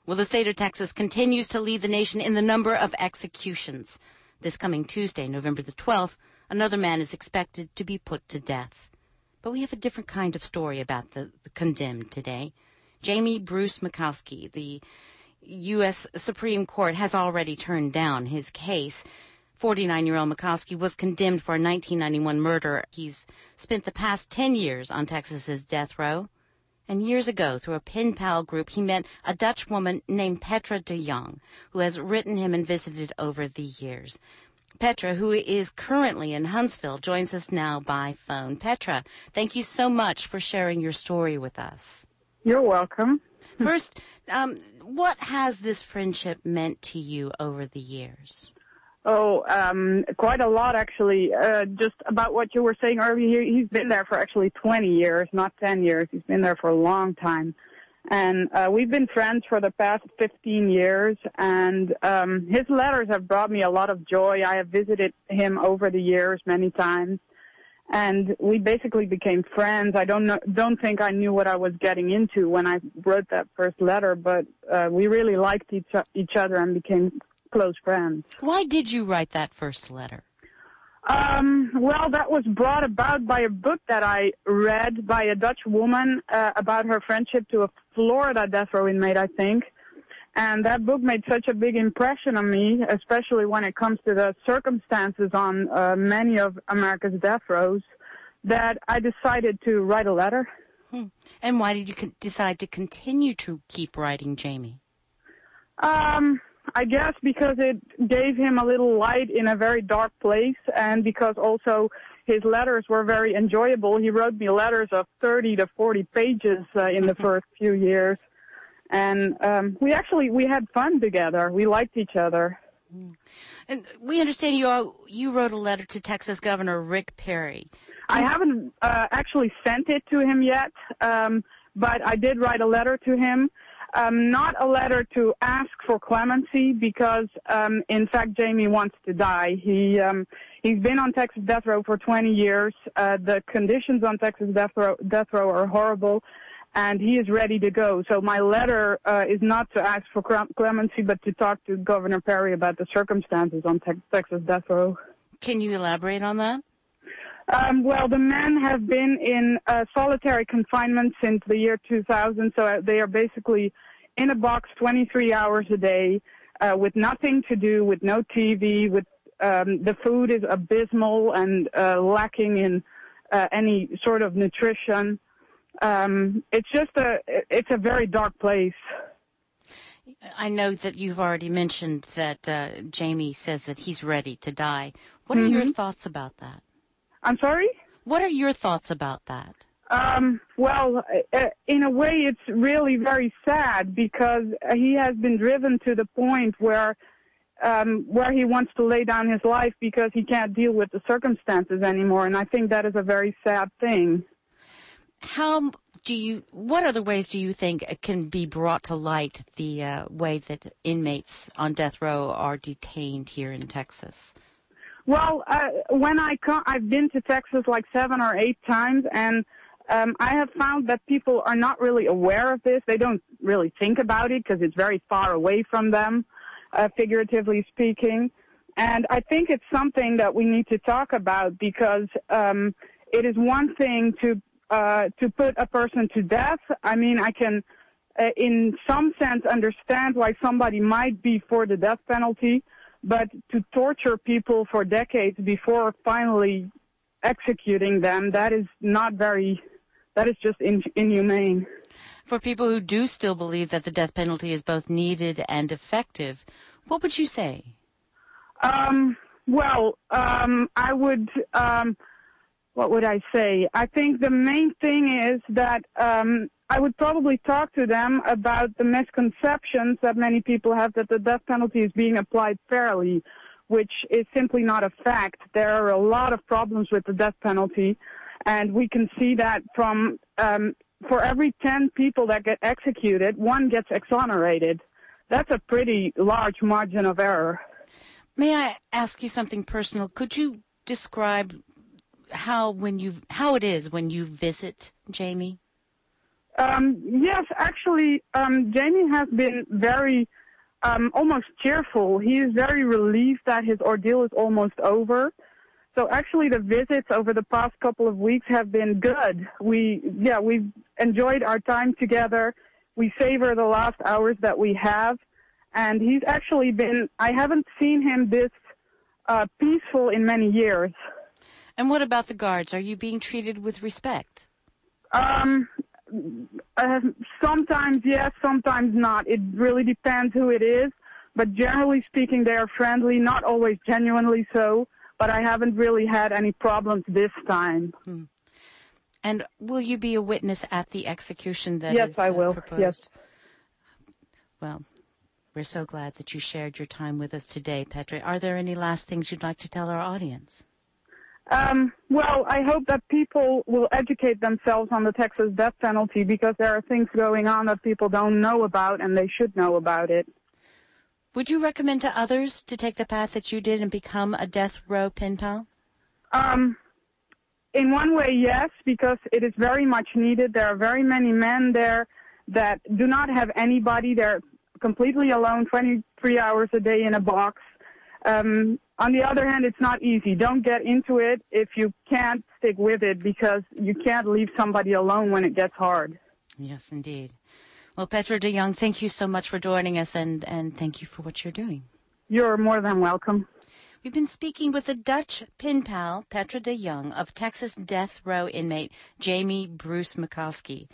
Well, the state of Texas continues to lead the nation in the number of executions. This coming Tuesday, November the 12th, another man is expected to be put to death. But we have a different kind of story about the condemned today. Jamie Bruce McCoskey, the U.S. Supreme Court, has already turned down his case. 49-year-old McCoskey was condemned for a 1991 murder. He's spent the past 10 years on Texas's death row. And years ago, through a PenPal group, he met a Dutch woman named Petra DeJong, who has written him and visited over the years. Petra, who is currently in Huntsville, joins us now by phone. Petra, thank you so much for sharing your story with us. You're welcome. First, what has this friendship meant to you over the years? Oh, quite a lot, actually. Just about what you were saying earlier, he's been there for actually 20 years, not 10 years. He's been there for a long time. And we've been friends for the past 15 years, and his letters have brought me a lot of joy. I have visited him over the years many times, and we basically became friends. I don't think I knew what I was getting into when I wrote that first letter, but we really liked each other and became close friends. Why did you write that first letter? Well, that was brought about by a book that I read by a Dutch woman about her friendship to a Florida death row inmate, I think. And that book made such a big impression on me, especially when it comes to the circumstances on many of America's death rows, that I decided to write a letter. And why did you decide to continue to keep writing, Jamie? I guess because it gave him a little light in a very dark place, and because also his letters were very enjoyable. He wrote me letters of 30 to 40 pages in the first few years, and we had fun together. We liked each other. And we understand you wrote a letter to Texas Governor Rick Perry. I haven't actually sent it to him yet, but I did write a letter to him. Not a letter to ask for clemency because, in fact, Jamie wants to die. He's been on Texas death row for 20 years. The conditions on Texas death row are horrible, and he is ready to go. So my letter is not to ask for clemency, but to talk to Governor Perry about the circumstances on Texas death row. Can you elaborate on that? Well, the men have been in solitary confinement since the year 2000, so they are basically in a box 23 hours a day with nothing to do, with no TV, with the food is abysmal and lacking in any sort of nutrition. It's a very dark place. I know that you've already mentioned that Jamie says that he's ready to die. What are your thoughts about that? I'm sorry? What are your thoughts about that? Well, in a way, it's really very sad because he has been driven to the point where he wants to lay down his life because he can't deal with the circumstances anymore, and I think that is a very sad thing. What other ways do you think can be brought to light the way that inmates on death row are detained here in Texas? Well, when I've been to Texas like 7 or 8 times, and I have found that people are not really aware of this. They don't really think about it because it's very far away from them, figuratively speaking. And I think it's something that we need to talk about because it is one thing to put a person to death. I mean, I can, in some sense, understand why somebody might be for the death penalty. But to torture people for decades before finally executing them, that is just inhumane. For people who do still believe that the death penalty is both needed and effective, what would you say? I would, what would I say? I think the main thing is that I would probably talk to them about the misconceptions that many people have that the death penalty is being applied fairly, which is simply not a fact. There are a lot of problems with the death penalty, and we can see that from for every 10 people that get executed, 1 gets exonerated. That's a pretty large margin of error. May I ask you something personal? Could you describe how it is when you visit Jamie? Yes, actually, Jamie has been very, almost cheerful. He is very relieved that his ordeal is almost over. So actually the visits over the past couple of weeks have been good. We've enjoyed our time together. We savor the last hours that we have. And he's actually been, I haven't seen him this peaceful in many years. And what about the guards? Are you being treated with respect? Sometimes yes, sometimes not. It really depends who it is. But generally speaking, they are friendly, not always genuinely so. But I haven't really had any problems this time. And will you be a witness at the execution that yes, is I will. proposed? Yes. Well, we're so glad that you shared your time with us today, Petra. Are there any last things you'd like to tell our audience? Well, I hope that people will educate themselves on the Texas death penalty because there are things going on that people don't know about and they should know about it. Would you recommend to others to take the path that you did and become a death row pen pal? In one way, yes, because it is very much needed. There are very many men there that do not have anybody. They're completely alone 23 hours a day in a box. On the other hand, it's not easy. Don't get into it if you can't stick with it because you can't leave somebody alone when it gets hard. Yes, indeed. Well, Petra DeJong, thank you so much for joining us, and thank you for what you're doing. You're more than welcome. We've been speaking with the Dutch pen pal, Petra DeJong, of Texas death row inmate Jamie Bruce McCoskey.